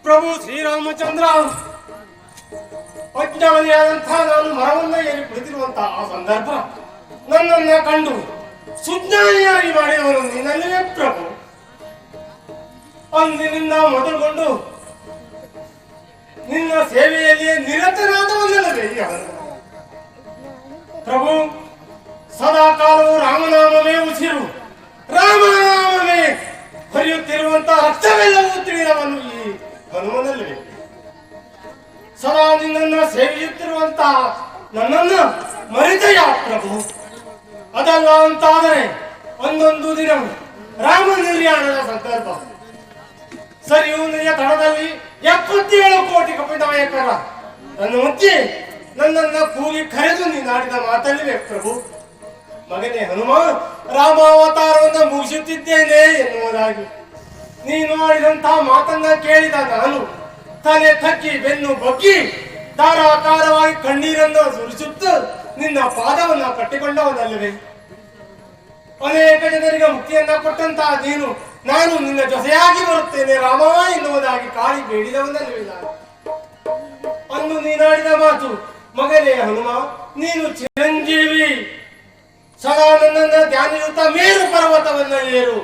ಪ್ರಭು ಶ್ರೀರಾಮಚಂದ್ರ ಅಜ್ಞಾನಿಯಾದಂತಹ ನಾನು ಮರವನ್ನ ಏರಿ ಕುಳಿತಿರುವಂತಹ ಆ ಸಂದರ್ಭ ನನ್ನನ್ನ ಕಂಡು ಸುಜ್ಞಾನಿಯಾಗಿ ಮಾಡಿದವನು ನೀನಲ್ಲವೇ ಪ್ರಭು. ಅಂದಿನಿಂದ ಮೊದಲುಗೊಂಡು ನಿನ್ನ ಸೇವೆಯಲ್ಲಿ ನಿರತನಾದವನಲ್ಲವೇ ಪ್ರಭು. ಸದಾ ಕಾಲವು ರಾಮನಾಮವೇ ಉಸಿರು, ರಾಮನಾಮವೇ ಹರಿಯುತ್ತಿರುವಂತಹ ರಕ್ತವೆಲ್ಲವೂ ತಿಳಿದವನು ಈ ಹನುಮನಲ್ಲವೇ. ಸದಾ ನಿನ್ನನ್ನು ಸೇವಿಸುತ್ತಿರುವಂತಹ ನನ್ನನ್ನ ಮರೆತೆಯ ಪ್ರಭು. ಅದಲ್ಲ ಅಂತಾದರೆ ಒಂದೊಂದು ದಿನ ರಾಮ ನಿರ್ಯಾಣದ ಸಂದರ್ಭ ಸರಿಯೂ ನಿನ್ನ ತಡದಲ್ಲಿ 77 ಕೋಟಿ ಕಪಿನಾಯಕರ ನನ್ನ ಮುಚ್ಚಿ ನನ್ನನ್ನ ಕೂಗಿ ಕರೆದು ನೀನಾಡಿದ ಮಾತಲ್ಲಿವೆ ಪ್ರಭು. ಮಗನೇ ಹನುಮ, ರಾಮಾವತಾರವನ್ನು ಮುಗಿಸುತ್ತಿದ್ದೇನೆ ಎನ್ನುವುದಾಗಿ ನೀನು ಆಡಿದಂತಹ ಮಾತನ್ನ ಕೇಳಿದ ನಾನು ತಲೆ ತಕ್ಕಿ ಬೆನ್ನು ಬಗ್ಗಿ ಧಾರಾಕಾರವಾಗಿ ಕಣ್ಣೀರನ್ನು ಸುರಿಸುತ್ತ ನಿನ್ನ ಪಾದವನ್ನ ಕಟ್ಟಿಕೊಂಡವನಲ್ಲವೇ. ಅನೇಕ ಜನರಿಗೆ ಮುಕ್ತಿಯನ್ನ ಕೊಟ್ಟಂತಹ ನೀನು ನಾನು ನಿನ್ನ ಜೊತೆಯಾಗಿ ಬರುತ್ತೇನೆ ರಾಮ ಎನ್ನುವುದಾಗಿ ಕಾಳಿ ಬೇಡಿದವನಲ್ಲವೇ. ನಾನು ಅಂದು ನೀನಾಡಿದ ಮಾತು ಮಗನೇ ಹನುಮ, ನೀನು ಚಿರಂಜೀವಿ, ಸದಾ ನನ್ನನ್ನ ಧ್ಯಾನಿಸುತ್ತ ಮೇರು ಪರ್ವತವನ್ನ ಏರು.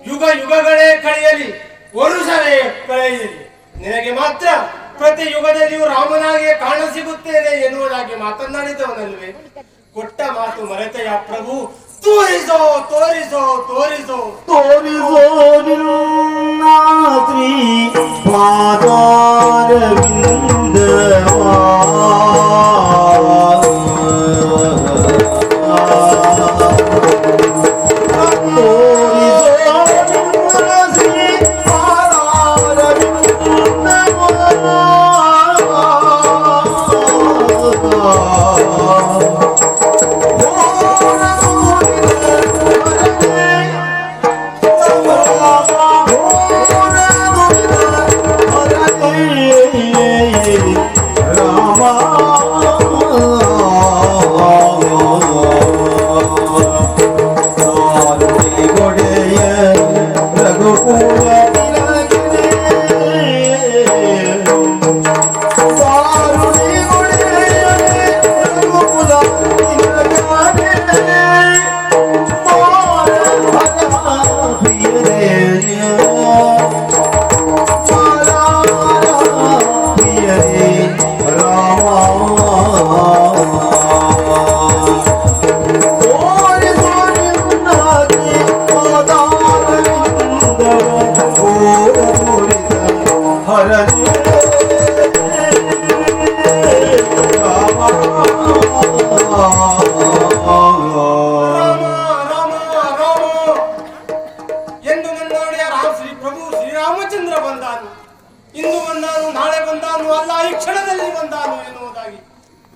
ಯುಗ ಯುಗಗಳೇ ಕಳೆಯಲಿ, ವರುಷವೇ ಕಳೆಯಲಿ, ನಿನಗೆ ಮಾತ್ರ ಪ್ರತಿ ಯುಗದಲ್ಲಿಯೂ ರಾಮನಾಗಿಯೇ ಕಾಣ ಸಿಗುತ್ತೇನೆ ಎನ್ನುವುದಾಗಿ ಮಾತನಾಡಿದವನಲ್ವೇ. ಕೊಟ್ಟ ಮಾತು ಮರೆತೆಯ ಪ್ರಭು. ತೋರಿಸೋ ತೋರಿಸೋ ತೋರಿಸೋ ತೋರಿಸೋ ನಿನ್ನ ಶ್ರೀ ಪಾದಾರವಿಂದವಾ.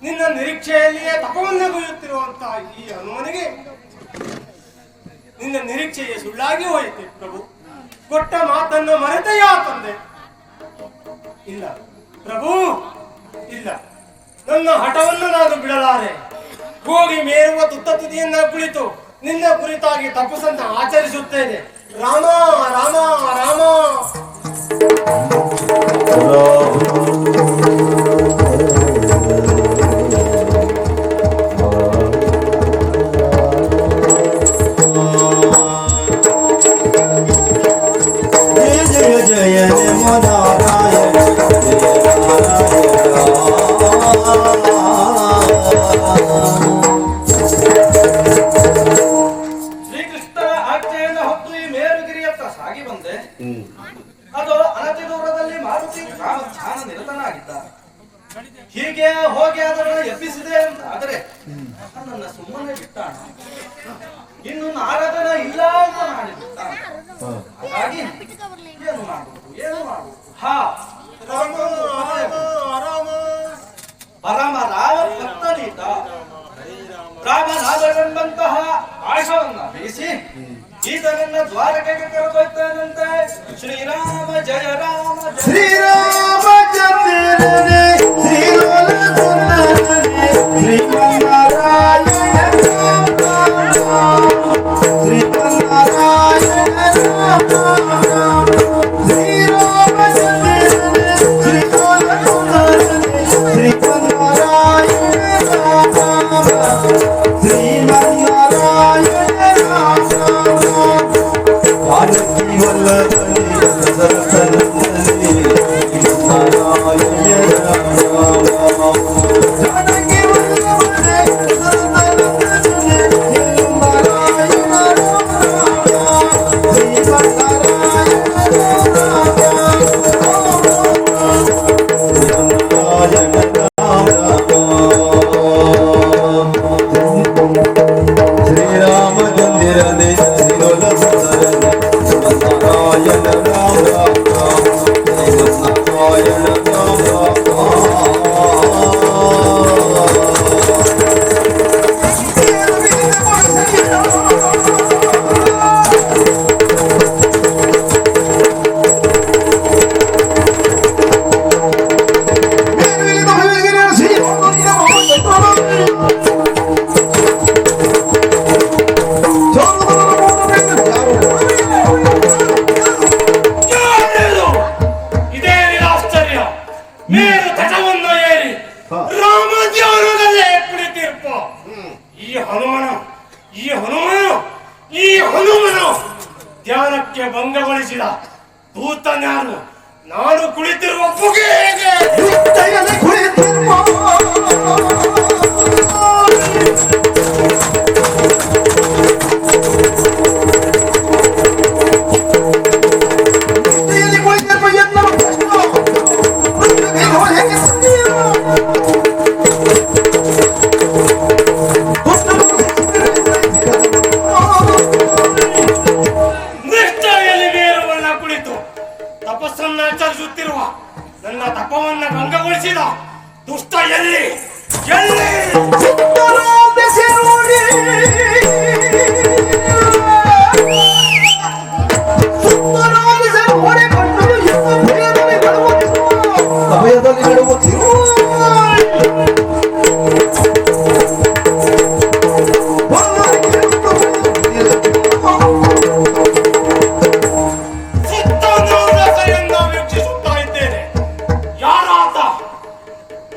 ನಿನ್ನ ನಿರೀಕ್ಷೆಯಲ್ಲಿಯೇ ತಪವನ್ನು ಗುಯ್ಯುತ್ತಿರುವಂತಹ ಈ ಹನುಮನಿಗೆ ನಿನ್ನ ನಿರೀಕ್ಷೆಯೇ ಸುಳ್ಳಾಗಿ ಹೋಯಿತೆ ಪ್ರಭು. ಕೊಟ್ಟ ಮಾತನ್ನು ಮರೆತೆಯ ತಂದೆ. ಇಲ್ಲ ಪ್ರಭು, ಇಲ್ಲ, ನನ್ನ ಹಠವನ್ನು ನಾನು ಬಿಡಲಾರೆ. ಹೋಗಿ ಮೇರುವ ತುತ್ತ ತುದಿಯನ್ನ ಕುಳಿತು ನಿನ್ನ ಕುರಿತಾಗಿ ತಪಸ್ಸನ್ನು ಆಚರಿಸುತ್ತೇನೆ. ರಾಮ ರಾಮ ರಾಮ. ಜಯ ಜಯ ನಮೋ ನಾರಾಯಣ ಶ್ರೀಕೃಷ್ಣನ ಆಜ್ಞೆಯನ್ನು ಹೊತ್ತು ಈ ಮೇರುಗಿರಿಯತ್ತ ಸಾಗಿ ಬಂದೆ. ಅದು ಅನತಿ ದೂರದಲ್ಲಿ ಮಾರುತಿ ರಾಮ ಧ್ಯಾನ ನಿರತನಾಗಿದ್ದ. ಹೀಗೆ ಹೋಗಿ ಅದನ್ನು ಎಬ್ಬಿಸಿದೆ ಆದರೆ ನನ್ನ ಸುಮ್ಮನೆ ಬಿಟ್ಟಾಣ. ಇನ್ನು ನಾರದನ ಇಲ್ಲ ಅಂತ ಮಾಡಿಬಿಟ್ಟ. ಹಾಗಾಗಿ ಏನು ಮಾಡುವುದು ಹಾ ರಾಮ ರಾಮ ಪರಮ ರಾಮ ಭಕ್ತನೀತ ರಾಮನಾದವೆಂಬಂತಹ ಆಶವನ್ನ ಬೇಯಿಸಿ ಈತನನ್ನ ದ್ವಾರಕೆಗೆ ಕರೆದೊಯ್ತಾನಂತೆ. ಶ್ರೀರಾಮ ಜಯ ರಾಮ ಶ್ರೀರಾಮಚಂದ್ರನೇ ಶ್ರೀಲೋಲ ಸುಂದರನೇ ಶ್ರೀಮನ್ನಾರಾಯಣ ಶ್ರೀಮನ್ನಾರಾಯಣ ಶ್ರೀರಾಮಚಂದ್ರನೇ ಶ್ರೀಲೋಲ ಸುಂದರನೇ ಶ್ರೀಮನ್ನಾರಾಯಣ ಶ್ರೀಮನ್ನಾರಾಯಣ ಪಾಲಕಿ ವಲ್ಲಭನೇ ಸರಸರಸನೇ ನಾರಾಯಣ ಜಾನಕಿ ವಲ್ಲಭನೇ ಸರಸರಸನೇ ನಾರಾಯಣ ಶ್ರೀರಾಮಚಂದ್ರನೇ ಶ್ರೀಲೋಲ ಸುಂದರನೇ ಶ್ರೀಮನ್ನಾರಾಯಣ ರಾಮ ಶ್ರೀಮನ್ನಾರಾಯಣ ಇದೇನಿದು ಆಶ್ಚರ್ಯ? ಮೇರು ಧ್ವಜವನ್ನು ಏರಿ ರಾಮ ಧ್ಯಾನದಲ್ಲೇ ಕುಳಿತಿರ್ಪ. ಈ ಹನುಮನು ಧ್ಯಾನಕ್ಕೆ ಭಂಗಗೊಳಿಸಿದ ದೂತನ್ಯಾರು? ನಾನು ಕುಳಿತಿರುವ ಪುಗೆ ಹೇಗೆ? ನಿಷ್ಠೆಯಲ್ಲಿ ಮೇರುವನ್ನ ಕುಳಿತು ತಪಸ್ಸನ್ನ ಆಚರಿಸುತ್ತಿರುವ ನನ್ನ ತಪವನ್ನ ಭಂಗಗೊಳಿಸಿದ ದುಷ್ಟ ಎಲ್ಲಿ ಎಲ್ಲಿ? ಅಭಯದಲ್ಲಿ ನಡುವ ಸುತ್ತಮುತ್ತಲಿಂದ ವೀಕ್ಷಿಸುತ್ತಾ ಇದ್ದೇನೆ. ಯಾರಾತ?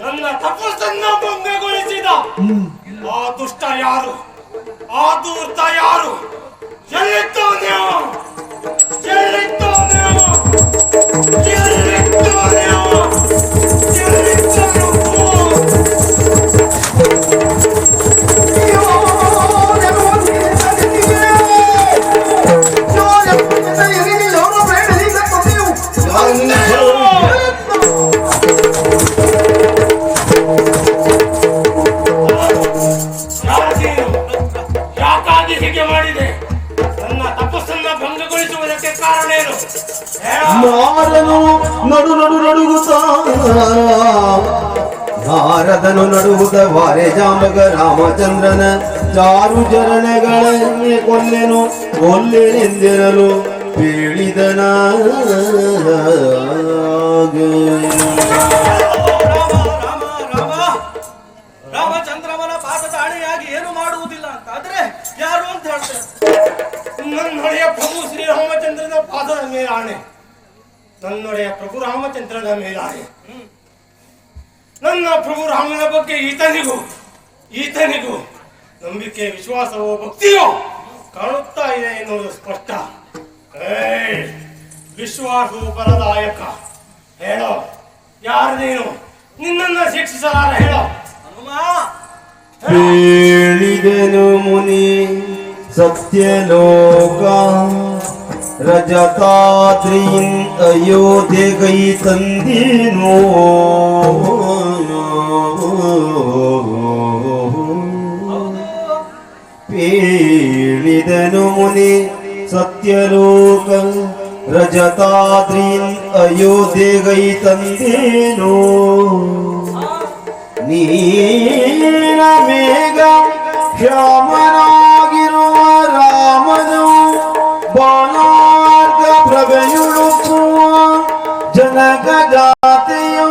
ನನ್ನ ತಪಸ್ಸನ್ನ ಭಂಗಗೊಳಿಸಿದ ಆ ದುಷ್ಟ ಯಾರು? ಆ ದೂರ್ತ ಯಾರು? ಎಲ್ಲಿದ್ದಾನೆ? ಎಲ್ಲಿದ್ದಾನೆ? ಎಲ್ಲಿದ್ದಾನೆ? ಎಲ್ಲಿದ್ದಾನೆ? ಯಾಕಾಗಿ ಹೀಗೆ ಮಾಡಿದೆ? ನನ್ನ ತಪಸ್ಸನ್ನ ಭಂಗಗೊಳಿಸುವುದಕ್ಕೆ ಕಾರಣ ಏನು? ಮಾರನು ನಡು ನಡು ನಡುಗುತ್ತಾ ನಾರದನು ನಡುವುದ ವಾರೆ ಜಾಂಬಗ ರಾಮಚಂದ್ರನ ಚಾರು ಚರಣಗಳನ್ನೇ ಕೊಲ್ಲೆನೆಂದಿರಲು ಹೇಳಿದನ ರಾಮಚಂದ್ರವನ ಪಾದದ ಅಣೆಯಾಗಿ ಏನು ಮಾಡುವುದಿಲ್ಲ ಅಂತ ಆದ್ರೆ ಯಾರು ಅಂತ ಹೇಳ್ತಾರೆ. ನನ್ನೊಡೆಯ ಪ್ರಭು ಶ್ರೀರಾಮಚಂದ್ರನ ಪಾದದ ಮೇಲಾಣೆ, ನನ್ನೊಡೆಯ ಪ್ರಭು ರಾಮಚಂದ್ರನ ಮೇಲಾಣೆ. ನನ್ನ ಪ್ರಭು ರಾಮನ ಬಗ್ಗೆ ಈತನಿಗೂ ನಂಬಿಕೆ, ವಿಶ್ವಾಸವೋ ಭಕ್ತಿಯೋ ಕಾಣುತ್ತಾ ಇದೆ ಎನ್ನುವುದು ಸ್ಪಷ್ಟ. ವಿಶ್ವಾಸವು ಫಲದಾಯಕ. ಹೇಳೋ, ಯಾರು ನೀನು? ನಿನ್ನನ್ನ ಶಿಕ್ಷಿಸಲಾರ, ಹೇಳೋ. ಹೇಳಿದನು ಮುನಿ ಸತ್ಯಲೋಕ ರಜತಾದ್ರಿಯಿನ್ ಅಯೋಧ್ಯೆಗೈ ತಂದಿನೋ ಹೇಳಿದನು ಮುನಿ ಸತ್ಯಲೋಕ ರಜತಾದ್ರಿಯಿನ್ ಅಯೋಧ್ಯೆಗೈ ತಂದಿನೋ ನೀಲ ಮೇಘ ಶ್ಯಾಮನಾಗಿರುವ ರಾಮನು ಬಾಣಾರ್ಧ ಪ್ರಭೆಯುಳುಕುವ ಜನಕ ಜಾತಿಯೋ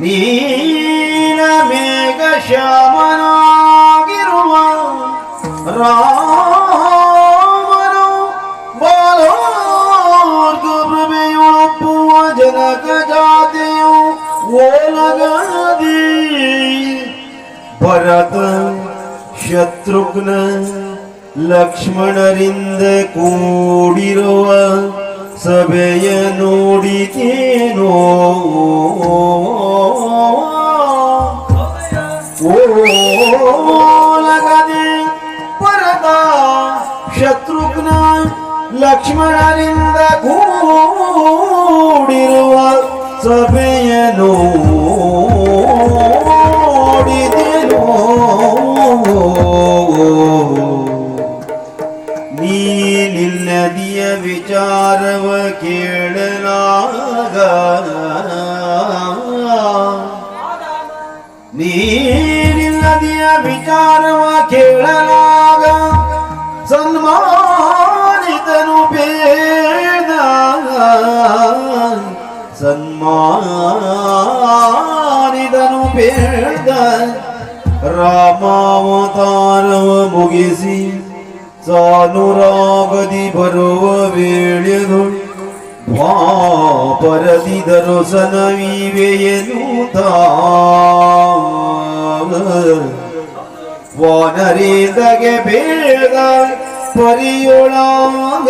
ನೀಲ ಮೇಘ ಶ್ಯಾಮನಾಗಿರುವ ಜನಕ ಜಾತಿಯು ಓಲಗಾದಿ ಭರತ ಶತ್ರುಘ್ನ ಲಕ್ಷ್ಮಣರಿಂದ ಕೂಡಿರುವ ಸಭೆಯ ನೋಡಿತೇನೋ ಓಲಗಾದಿ ಭರತ ಶತ್ರುಘ್ನ ಲಕ್ಷ್ಮಣರಿಂದ ಕೂಡಿರುವ ಸಭೆಯ ನೋಡಿದೆನೋ ನೀನಿಲ್ಲದಿಯ ವಿಚಾರವ ಕೇಳಲಾಗ ನೀನಿಲ್ಲದಿಯ ವಿಚಾರವ ಕೇಳಲಾಗ ಸನ್ಮಾನಿತನು ಬೇಡ ಸನ್ಮಾನಿತನು ಬೇಡ ರಾಮಾವತಾರವ ಮುಗಿಸಿ ಸಾನುರಾಗದಿ ಬರುವ ವೇಳೆದು ದ್ವಾಪರದಿ ದರುಸನವಿವೆಯನುತ ವಾನರೇಂದ್ರಗೆ ಬೇಡ ಪರಿಯೊಳಾಗ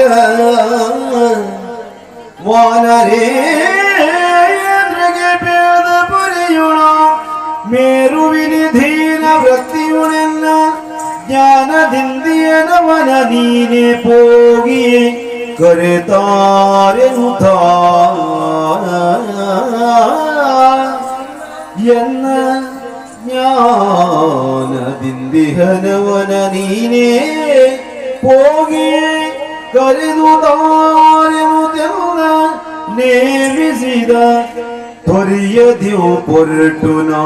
ವಾನರೇಂದ್ರಗೆ ಬೇಡ ಪರಿಯೊಳ ಮೇರುವಿನಿಧೀನ ವೃತ್ತಿಯುಳೆಲ್ಲ ಜ್ಞಾನದಿಂದಿಯನವನ ನೀನೆ ಪೋಗಿ ಕರೆತಾರೆನುತ ಎನ್ನ ಜ್ಞಾನದಿಂದಿಹನವನ ನೀನೇ ಹೋಗಿ ಕರೆದು ತಾರೆನುತೆಲ್ಲ ನೇಮಿಸಿದ ತೊರೆಯದಿಯು ಪೊರಟು ನಾ